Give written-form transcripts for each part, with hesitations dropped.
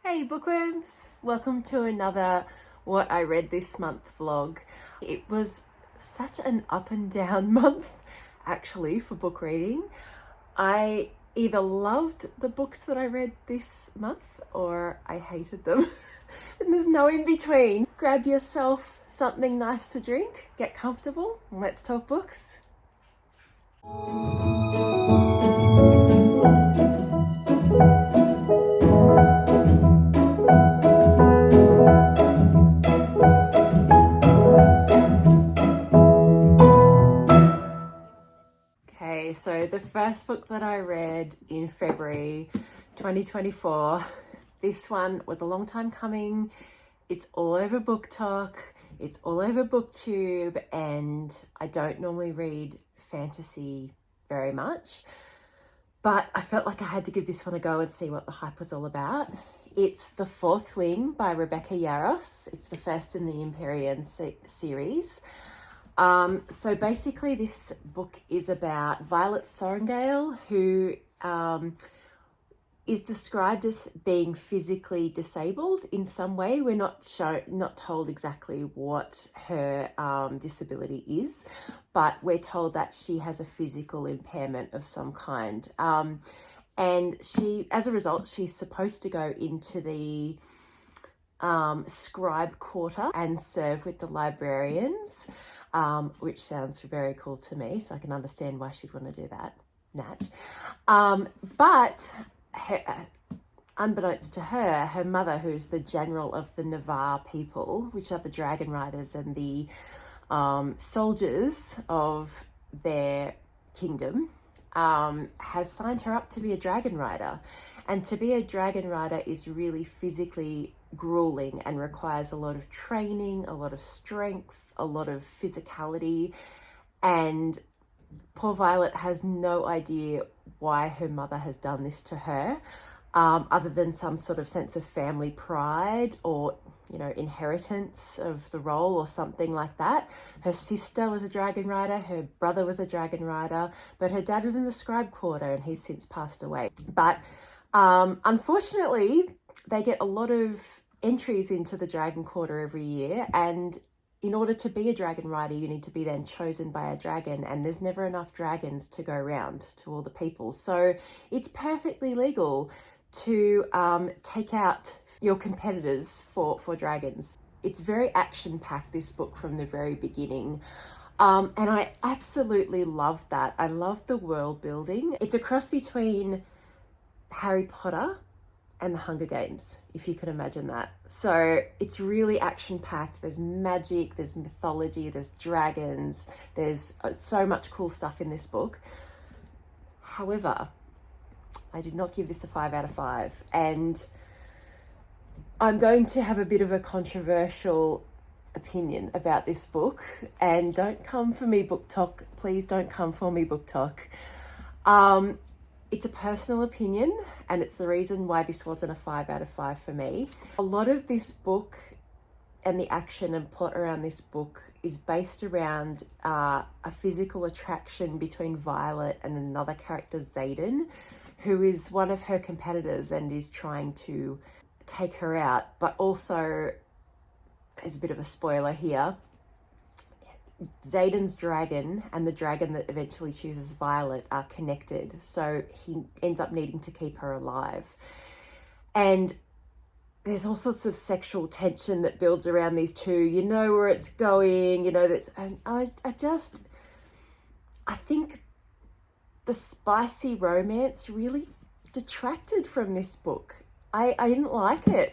Hey Bookworms! Welcome to another What I Read This Month vlog. It was such an up and down month actually for book reading. I either loved the books that I read this month or I hated them and there's no in between. Grab yourself something nice to drink, get comfortable, and let's talk books. So the first book that I read in February 2024, this one was a long time coming. It's all over Book Talk, it's all over BookTube, and I don't normally read fantasy very much, but I felt like I had to give this one a go and see what the hype was all about. It's The Fourth Wing by Rebecca Yarros. It's the first in the Empyrean series. So basically this book is about Violet Sorrengail, who is described as being physically disabled in some way. We're not told exactly what her disability is, but we're told that she has a physical impairment of some kind. And she, as a result, she's supposed to go into the scribe quarter and serve with the librarians. Which sounds very cool to me, so I can understand why she'd want to do that, Natch. But unbeknownst to her, her mother, who's the general of the Navarre people, which are the dragon riders and the soldiers of their kingdom, has signed her up to be a dragon rider. And to be a dragon rider is really physically grueling and requires a lot of training, a lot of strength, a lot of physicality. And poor Violet has no idea why her mother has done this to her, other than some sort of sense of family pride or, you know, inheritance of the role or something like that. Her sister was a dragon rider, her brother was a dragon rider, but her dad was in the scribe quarter and he's since passed away. But unfortunately, they get a lot of entries into the dragon quarter every year, and in order to be a dragon rider you need to be then chosen by a dragon, and there's never enough dragons to go around to all the people. So it's perfectly legal to take out your competitors for dragons. It's very action-packed, this book, from the very beginning. And I absolutely loved that. I love the world building. It's a cross between Harry Potter and the Hunger Games, if you can imagine that. So it's really action-packed. There's magic, there's mythology, there's dragons, there's so much cool stuff in this book. However, I did not give this a 5 out of 5, and I'm going to have a bit of a controversial opinion about this book, and don't come for me, Book Talk. Please don't come for me, Book Talk. It's a personal opinion, and it's the reason why this wasn't a 5 out of 5 for me. A lot of this book and the action and plot around this book is based around a physical attraction between Violet and another character, Xaden, who is one of her competitors and is trying to take her out. But also, there's a bit of a spoiler here, Xaden's dragon and the dragon that eventually chooses Violet are connected, so he ends up needing to keep her alive. And there's all sorts of sexual tension that builds around these two. You know where it's going, you know, that's, and I think the spicy romance really detracted from this book. I didn't like it.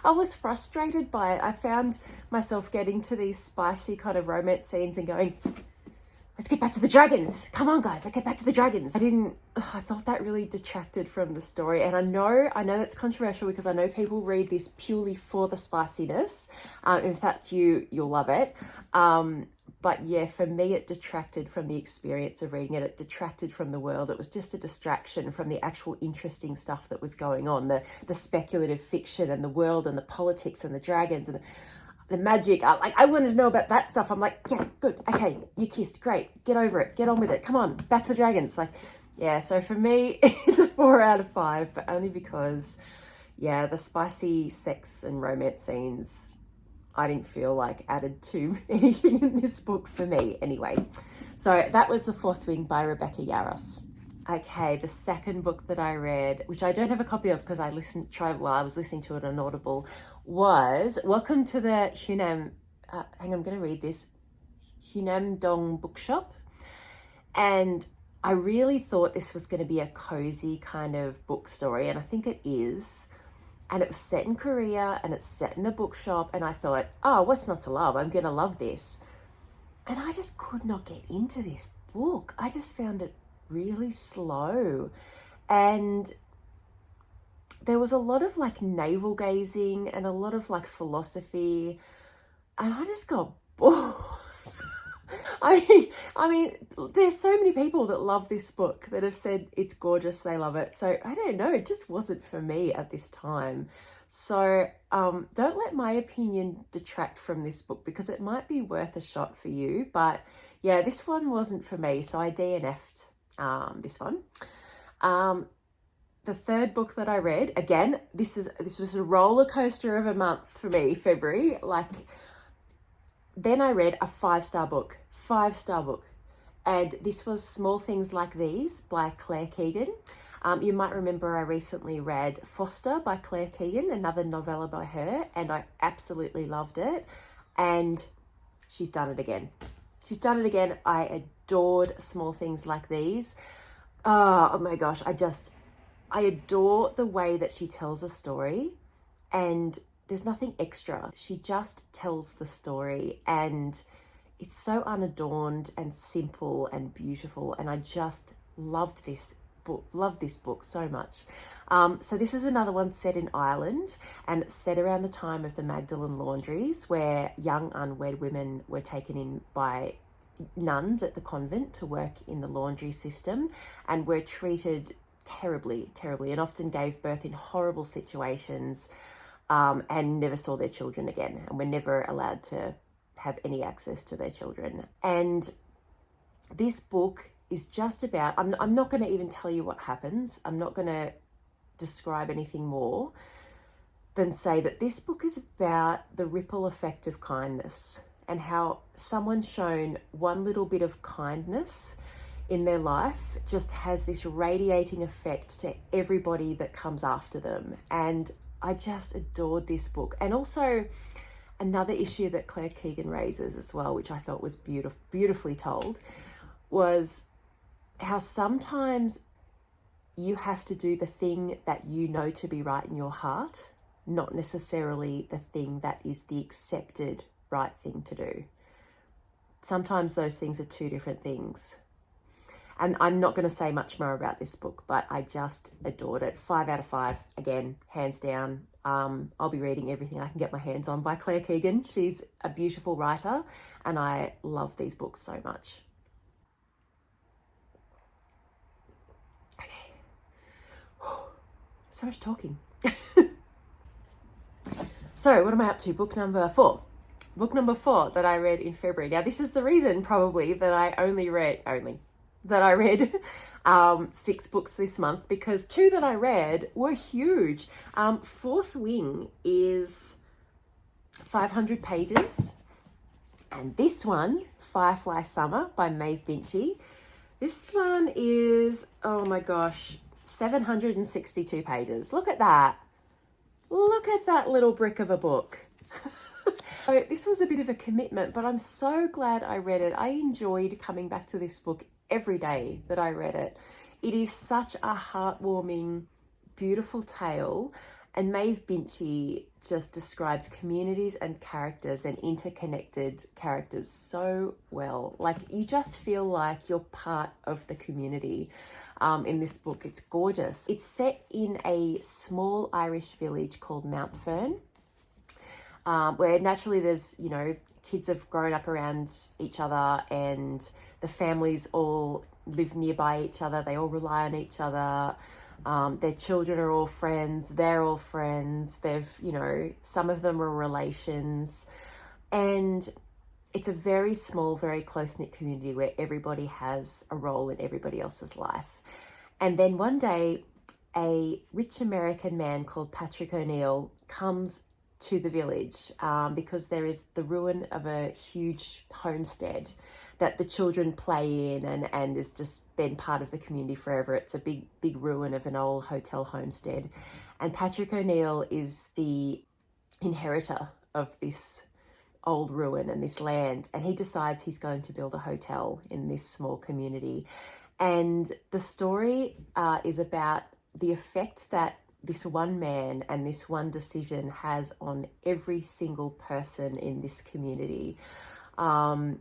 I was frustrated by it. I found myself getting to these spicy kind of romance scenes and going, let's get back to the dragons. Come on, guys, let's get back to the dragons. I thought that really detracted from the story. And I know that's controversial because I know people read this purely for the spiciness. If that's you, you'll love it. But yeah, for me, it detracted from the experience of reading it. It detracted from the world. It was just a distraction from the actual interesting stuff that was going on, the speculative fiction and the world and the politics and the dragons and the magic. I wanted to know about that stuff. I'm like, yeah, good. Okay, you kissed. Great. Get over it. Get on with it. Come on, back to the dragons. Yeah, so for me, it's a 4 out of 5, but only because yeah, the spicy sex and romance scenes, I didn't feel like added to anything in this book for me anyway. So that was The Fourth Wing by Rebecca Yarros. Okay, the second book that I read, which I don't have a copy of because I was listening to it on Audible, was Welcome to the I'm going to read this, Hyunam-Dong Bookshop. And I really thought this was going to be a cozy kind of book story, and I think it is. And it was set in Korea, and it's set in a bookshop, and I thought, oh, what's not to love? I'm going to love this. And I just could not get into this book. I just found it really slow. And there was a lot of like navel gazing and a lot of like philosophy, and I just got bored. I mean, there's so many people that love this book that have said it's gorgeous, they love it. So I don't know, it just wasn't for me at this time. So don't let my opinion detract from this book because it might be worth a shot for you. But yeah, this one wasn't for me, so I DNF'd this one. The third book that I read, again, this was a roller coaster of a month for me, February. Then I read a 5-star book. And this was Small Things Like These by Claire Keegan. You might remember I recently read Foster by Claire Keegan, another novella by her, and I absolutely loved it. And she's done it again. I adored Small Things Like These. Oh my gosh, I adore the way that she tells a story, and there's nothing extra. She just tells the story, and it's so unadorned and simple and beautiful. And I just loved this book so much. So this is another one set in Ireland, and it's set around the time of the Magdalen laundries, where young unwed women were taken in by nuns at the convent to work in the laundry system and were treated terribly, and often gave birth in horrible situations, and never saw their children again, and were never allowed to have any access to their children. And this book is just about, I'm not going to even tell you what happens. I'm not going to describe anything more than say that this book is about the ripple effect of kindness, and how someone shown one little bit of kindness in their life just has this radiating effect to everybody that comes after them. And I just adored this book. And also another issue that Claire Keegan raises as well, which I thought was beautifully told, was how sometimes you have to do the thing that you know to be right in your heart, not necessarily the thing that is the accepted right thing to do. Sometimes those things are two different things. And I'm not going to say much more about this book, but I just adored it. 5 out of 5, again, hands down. I'll be reading everything I can get my hands on by Claire Keegan. She's a beautiful writer, and I love these books so much. Okay. So much talking. So what am I up to? Book number 4 that I read in February. Now, this is the reason probably that I read 6 books this month, because 2 that I read were huge. Fourth Wing is 500 pages, and this one, Firefly Summer by Maeve Binchy, this one is, oh my gosh, 762 pages. Look at that little brick of a book. So this was a bit of a commitment, but I'm so glad I read it. I enjoyed coming back to this book every day that I read it. It is such a heartwarming, beautiful tale, and Maeve Binchy just describes communities and characters and interconnected characters so well. Like, you just feel like you're part of the community in this book. It's gorgeous. It's set in a small Irish village called Mount Fern, where naturally there's, kids have grown up around each other, and the families all live nearby each other. They all rely on each other. Their children are all friends. They're all friends. Some of them are relations. And it's a very small, very close-knit community where everybody has a role in everybody else's life. And then one day, a rich American man called Patrick O'Neill comes to the village because there is the ruin of a huge homestead that the children play in and is just been part of the community forever. It's a big ruin of an old hotel homestead. And Patrick O'Neill is the inheritor of this old ruin and this land, and he decides he's going to build a hotel in this small community. And the story is about the effect that this one man and this one decision has on every single person in this community. And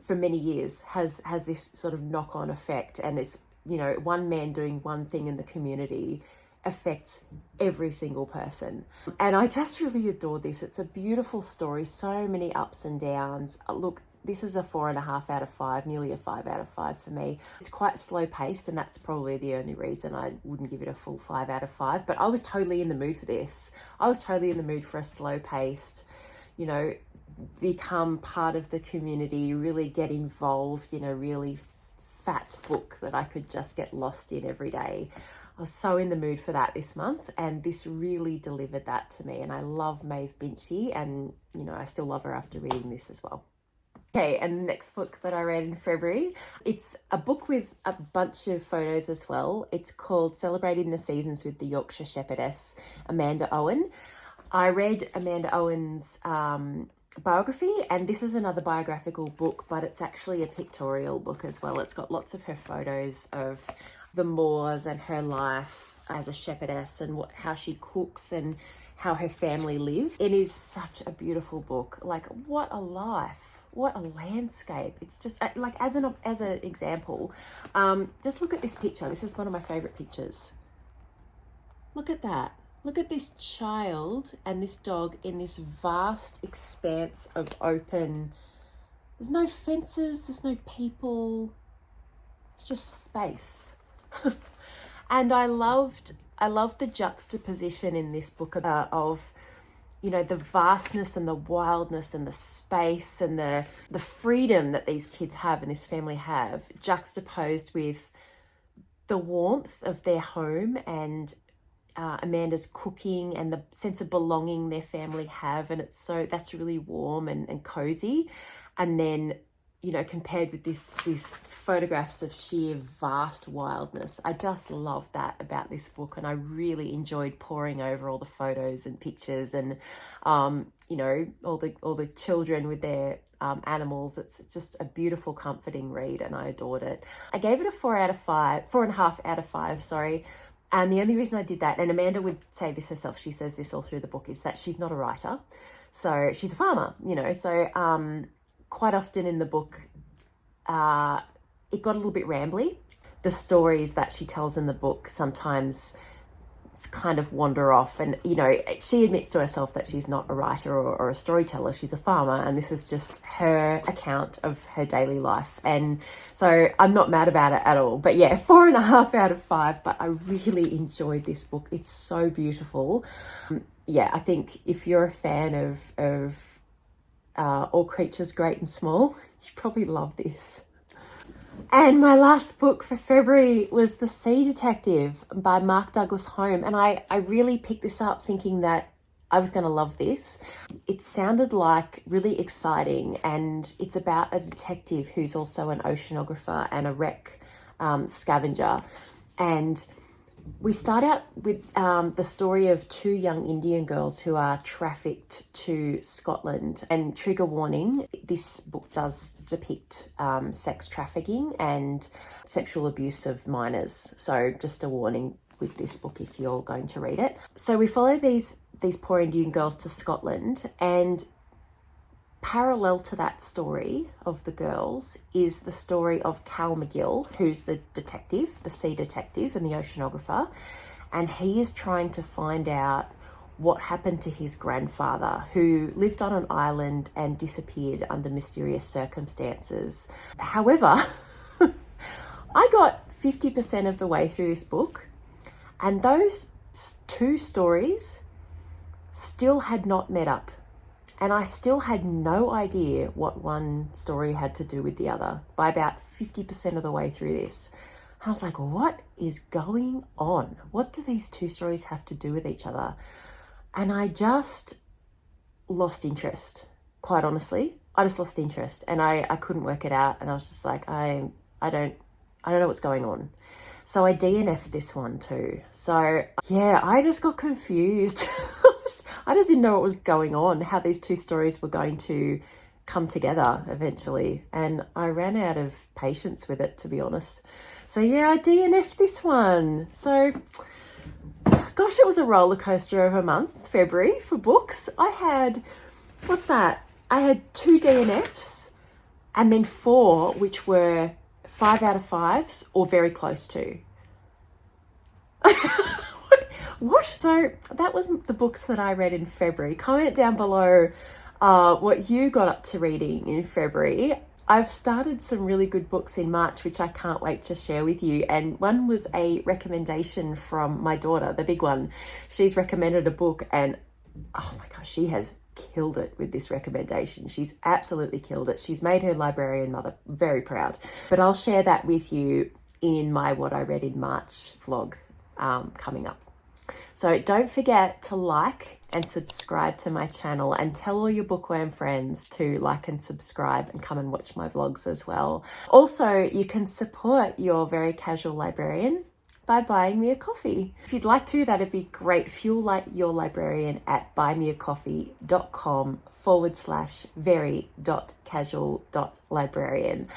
for many years has this sort of knock-on effect. And it's, one man doing one thing in the community affects every single person. And I just really adore this. It's a beautiful story, so many ups and downs. Look, this is a 4.5 out of 5, nearly a 5 out of 5 for me. It's quite slow paced, and that's probably the only reason I wouldn't give it a full 5 out of 5. But I was totally in the mood for this. I was totally in the mood for a slow paced, become part of the community, really get involved in a really fat book that I could just get lost in every day. I was so in the mood for that this month, and this really delivered that to me. And I love Maeve Binchy, and I still love her after reading this as well. Okay, and the next book that I read in February, it's a book with a bunch of photos as well. It's called Celebrating the Seasons with the Yorkshire Shepherdess, Amanda Owen. I read Amanda Owen's biography, and this is another biographical book, but it's actually a pictorial book as well. It's got lots of her photos of the moors and her life as a shepherdess and how she cooks and how her family live. It is such a beautiful book. Like, what a life, what a landscape. It's just like, as an example, just look at this picture. This is one of my favorite pictures. Look at that. Look at this child and this dog in this vast expanse of open. There's no fences, there's no people. It's just space. And I loved the juxtaposition in this book of, the vastness and the wildness and the space and the freedom that these kids have and this family have, juxtaposed with the warmth of their home and Amanda's cooking and the sense of belonging their family have. And that's really warm and cozy. And then, compared with these photographs of sheer vast wildness. I just love that about this book, and I really enjoyed poring over all the photos and pictures and, all the children with their animals. It's just a beautiful, comforting read, and I adored it. I gave it a 4.5 out of 5, sorry. And the only reason I did that, and Amanda would say this herself, she says this all through the book, is that she's not a writer. So she's a farmer, so quite often in the book, it got a little bit rambly. The stories that she tells in the book sometimes kind of wander off. And, she admits to herself that she's not a writer or a storyteller. She's a farmer. And this is just her account of her daily life. And so I'm not mad about it at all. But yeah, 4.5 out of 5. But I really enjoyed this book. It's so beautiful. I think if you're a fan of All Creatures Great and Small, you probably love this. And my last book for February was The Sea Detective by Mark Douglas Home. And I really picked this up thinking that I was going to love this. It sounded like really exciting, and it's about a detective who's also an oceanographer and a wreck scavenger. And we start out with the story of 2 young Indian girls who are trafficked to Scotland. And trigger warning, this book does depict sex trafficking and sexual abuse of minors. So just a warning with this book if you're going to read it. So we follow these poor Indian girls to Scotland, and parallel to that story of the girls is the story of Cal McGill, who's the detective, the sea detective and the oceanographer, and he is trying to find out what happened to his grandfather, who lived on an island and disappeared under mysterious circumstances. However, I got 50% of the way through this book, and those 2 stories still had not met up. And I still had no idea what one story had to do with the other by about 50% of the way through this. I was like, what is going on? What do these two stories have to do with each other? And I just lost interest, quite honestly. I just lost interest and I couldn't work it out. And I was just like, I don't know what's going on. So I DNF'd this one too. So yeah, I just got confused. I just didn't know what was going on, how these two stories were going to come together eventually. And I ran out of patience with it, to be honest. So yeah, I DNF'd this one. So gosh, it was a roller coaster of a month, February, for books. I had, what's that? I had 2 DNFs and then 4, which were 5 out of 5s or very close to. What? So that was the books that I read in February. Comment down below what you got up to reading in February. I've started some really good books in March, which I can't wait to share with you. And one was a recommendation from my daughter, the big one. She's recommended a book and oh my gosh, she has killed it with this recommendation. She's absolutely killed it. She's made her librarian mother very proud. But I'll share that with you in my What I Read in March vlog coming up. So don't forget to like and subscribe to my channel and tell all your bookworm friends to like and subscribe and come and watch my vlogs as well. Also, you can support your very casual librarian by buying me a coffee. If you'd like to, that'd be great. Fuel like your librarian at buymeacoffee.com/very.casual.librarian.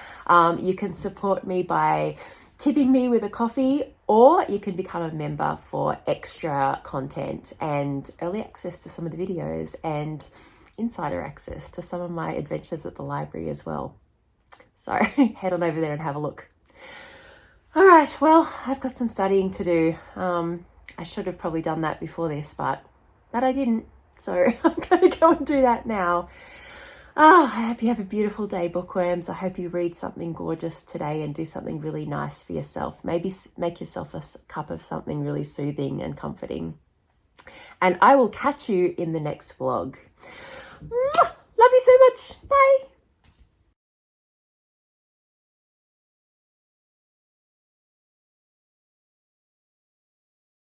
You can support me by tipping me with a coffee, or you can become a member for extra content and early access to some of the videos and insider access to some of my adventures at the library as well. So head on over there and have a look. All right, well, I've got some studying to do. I should have probably done that before this, but I didn't. So I'm going to go and do that now. I hope you have a beautiful day, bookworms. I hope you read something gorgeous today and do something really nice for yourself. Maybe make yourself a cup of something really soothing and comforting. And I will catch you in the next vlog. Love you so much. Bye.